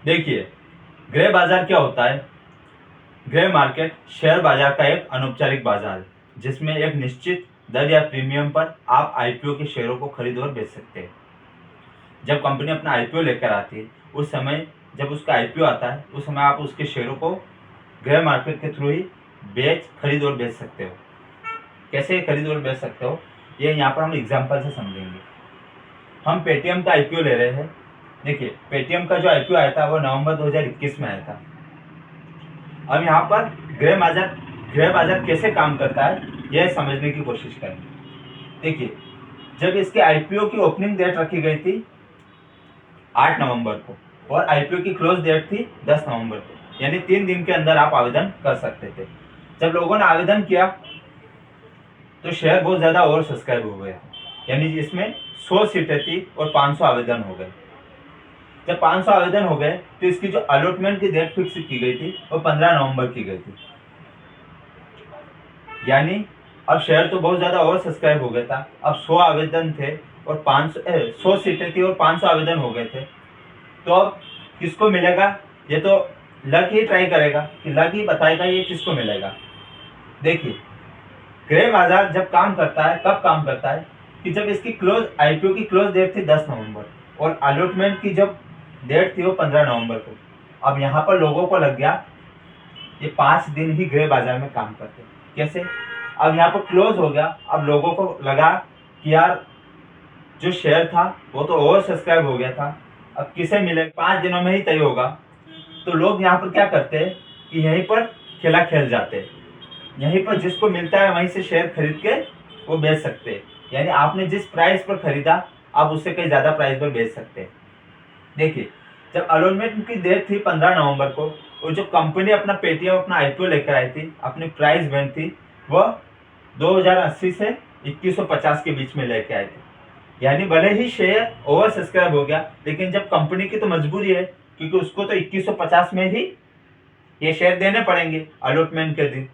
देखिए, ग्रे बाजार क्या होता है। ग्रे मार्केट शेयर बाजार का एक अनौपचारिक बाजार है जिसमें एक निश्चित दर या प्रीमियम पर आप आईपीओ के शेयरों को खरीद और बेच सकते हैं। जब कंपनी अपना आईपीओ लेकर आती है उस समय, जब उसका आईपीओ आता है उस समय आप उसके शेयरों को ग्रे मार्केट के थ्रू ही खरीद और बेच सकते हो। कैसे खरीद और बेच सकते हो, ये यहाँ पर हम एग्जाम्पल से समझेंगे। हम पेटीएम का आईपीओ ले रहे हैं। देखिए, पेटीएम का जो आईपीओ आया था वो नवंबर 2021 में आया था। अब यहाँ पर ग्रे बाजार कैसे काम करता है यह समझने की कोशिश करें। देखिए, जब इसके आईपीओ की ओपनिंग डेट रखी गई थी 8 नवंबर को और आईपीओ की क्लोज डेट थी 10 नवंबर को, यानी 3 दिन के अंदर आप आवेदन कर सकते थे। जब लोगों ने आवेदन किया तो शेयर बहुत ज़्यादा ओवर सब्सक्राइब हो गया, यानी इसमें 100 सीटें थी और 500 आवेदन हो गए। जब 500 आवेदन हो गए तो इसकी जो अलॉटमेंट की डेट फिक्स की गई थी वो 15 नवंबर की गई थी। यानी अब शेयर तो बहुत ज़्यादा ओवर सब्सक्राइब हो गया था। अब 100 आवेदन थे और 100 सीटें थी और 500 आवेदन हो गए थे। तो अब किसको मिलेगा, ये तो लक ही ट्राई करेगा कि लक ही बताएगा ये किसको मिलेगा। देखिए, ग्रे बाजार जब काम करता है कब काम करता है कि जब इसकी आईपीओ की क्लोज डेट थी 10 नवंबर और अलॉटमेंट की जब डेट थी वो 15 नवंबर को। अब यहाँ पर लोगों को लग गया ये 5 दिन ही ग्रे बाजार में काम करते हैं। कैसे, अब यहाँ पर क्लोज हो गया। अब लोगों को लगा कि यार जो शेयर था वो तो ओवर सब्सक्राइब हो गया था, अब किसे मिले, 5 दिनों में ही तय होगा। तो लोग यहाँ पर क्या करते हैं कि यहीं पर खेला खेल जाते हैं। यहीं पर जिसको मिलता है वहीं से शेयर खरीद के वो बेच सकते हैं। यानी आपने जिस प्राइस पर खरीदा आप उससे कहीं ज़्यादा प्राइस पर बेच सकते हैं। देखिए, जब अलॉटमेंट की डेट थी 15 नवंबर को और जो कंपनी अपना पेटीएम अपना आईपीओ लेकर आई थी, अपनी प्राइस बैंड थी वह 2080 से 2150 के बीच में लेके आए थे। यानी भले ही शेयर ओवर सब्सक्राइब हो गया, लेकिन जब कंपनी की तो मजबूरी है क्योंकि उसको तो 2150 में ही ये शेयर देने पड़ेंगे अलॉटमेंट के दिन।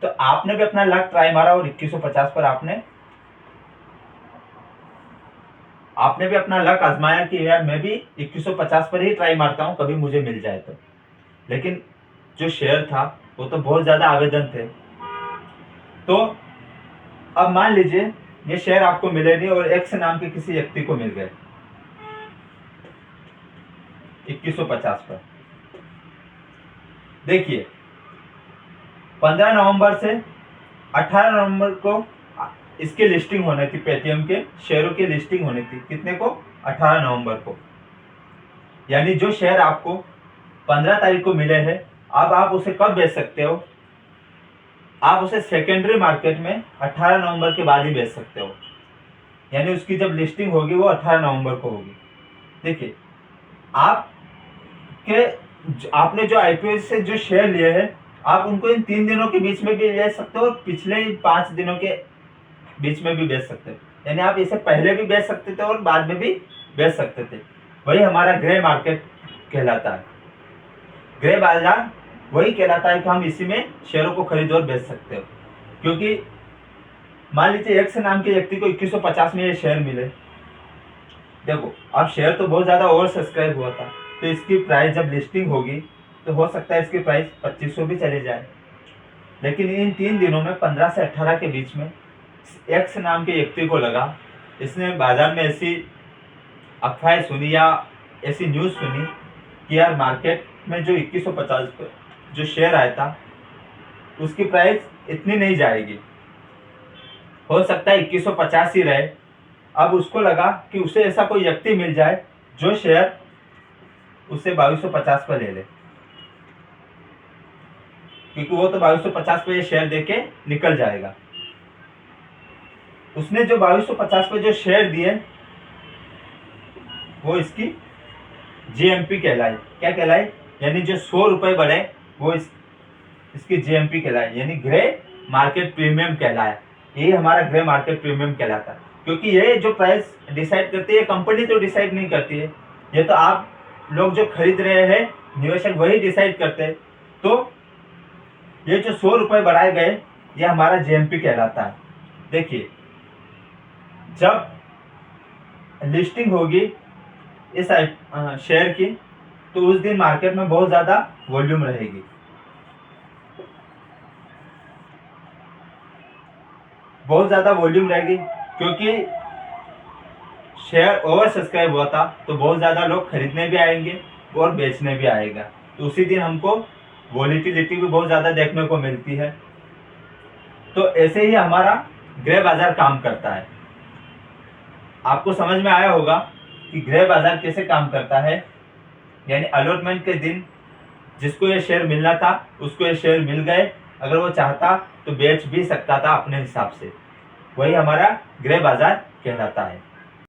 तो आपने भी अपना लक ट्राई मारा और 2150 पर आपने भी अपना लक आजमाया कि यार मैं भी 2150 पर ही ट्राई मारता हूँ, कभी मुझे मिल जाए तो। लेकिन जो शेयर था वो तो बहुत ज़्यादा आवेदन थे। तो अब मान लीजिए ये शेयर आपको मिले नहीं और एक्स नाम के किसी व्यक्ति को मिल गए 2150 पर। देखिए, 15 नवंबर से 18 नवंबर को इसकी लिस्टिंग होनी थी, पेटीएम के शेयरों की लिस्टिंग होनी थी। कितने को, 18 नवंबर को। यानी जो शेयर आपको 15 तारीख को मिले हैं, अब आप उसे कब बेच सकते हो, आप उसे सेकेंडरी मार्केट में 18 नवंबर के बाद ही बेच सकते हो। यानी उसकी जब लिस्टिंग होगी वो 18 नवंबर को होगी। देखिए, आपने जो आईपीओ से जो शेयर लिए हैं आप उनको इन 3 दिनों के बीच में भी बेच सकते हो और पिछले 5 दिनों के बीच में भी बेच सकते हो। यानी आप इसे पहले भी बेच सकते थे और बाद में भी बेच सकते थे। वही हमारा ग्रे मार्केट कहलाता है। ग्रे बाजार वही कहलाता है कि हम इसी में शेयरों को खरीद और बेच सकते हो। क्योंकि मान लीजिए एक्स नाम के व्यक्ति को 2150 में ये शेयर मिले। देखो, अब शेयर तो बहुत ज़्यादा ओवर सब्सक्राइब हुआ था, तो इसकी प्राइस जब लिस्टिंग होगी तो हो सकता है इसकी प्राइस 2500 भी चले जाए। लेकिन इन 3 दिनों में 15 से 18 के बीच में एक्स नाम के व्यक्ति को लगा, इसने बाजार में ऐसी अफवाहें सुनी या ऐसी न्यूज़ सुनी कि यार मार्केट में जो 2150 पर जो शेयर आया था उसकी प्राइस इतनी नहीं जाएगी, हो सकता है 2150 ही रहे। अब उसको लगा कि उसे ऐसा कोई व्यक्ति मिल जाए जो शेयर उससे 2250 पर ले ले, क्योंकि वो तो 2250 पे ये शेयर देके निकल जाएगा। उसने जो 2250 पे जो शेयर दिए वो इसकी जीएमपी कहलाई। क्या कहलाई, यानी जो 100 रुपए बढ़े वो इसकी जीएमपी कहलाई, यानी ग्रे मार्केट प्रीमियम कहलाया। ये हमारा ग्रे मार्केट प्रीमियम कहलाता है। क्योंकि ये जो प्राइस डिसाइड करती है कंपनी तो डिसाइड नहीं करती है, ये तो आप लोग जो खरीद रहे हैं निवेशक वही डिसाइड करते हैं। तो ये जो 100 रुपए बढ़ाए गए ये हमारा जीएमपी कहलाता है। देखिए, जब लिस्टिंग होगी इस शेयर की तो उस दिन मार्केट में बहुत ज़्यादा वॉल्यूम रहेगी। बहुत ज़्यादा वॉल्यूम रहेगी क्योंकि शेयर ओवर सब्सक्राइब हुआ था, तो बहुत ज़्यादा लोग खरीदने भी आएंगे और बेचने भी आएगा। तो उसी दिन हमको वॉलीटिलिटी भी बहुत ज़्यादा देखने को मिलती है। तो ऐसे ही हमारा ग्रे बाजार काम करता है। आपको समझ में आया होगा कि ग्रे बाजार कैसे काम करता है। यानी अलॉटमेंट के दिन जिसको ये शेयर मिलना था उसको ये शेयर मिल गए, अगर वो चाहता तो बेच भी सकता था अपने हिसाब से। वही हमारा ग्रे बाजार कहलाता है।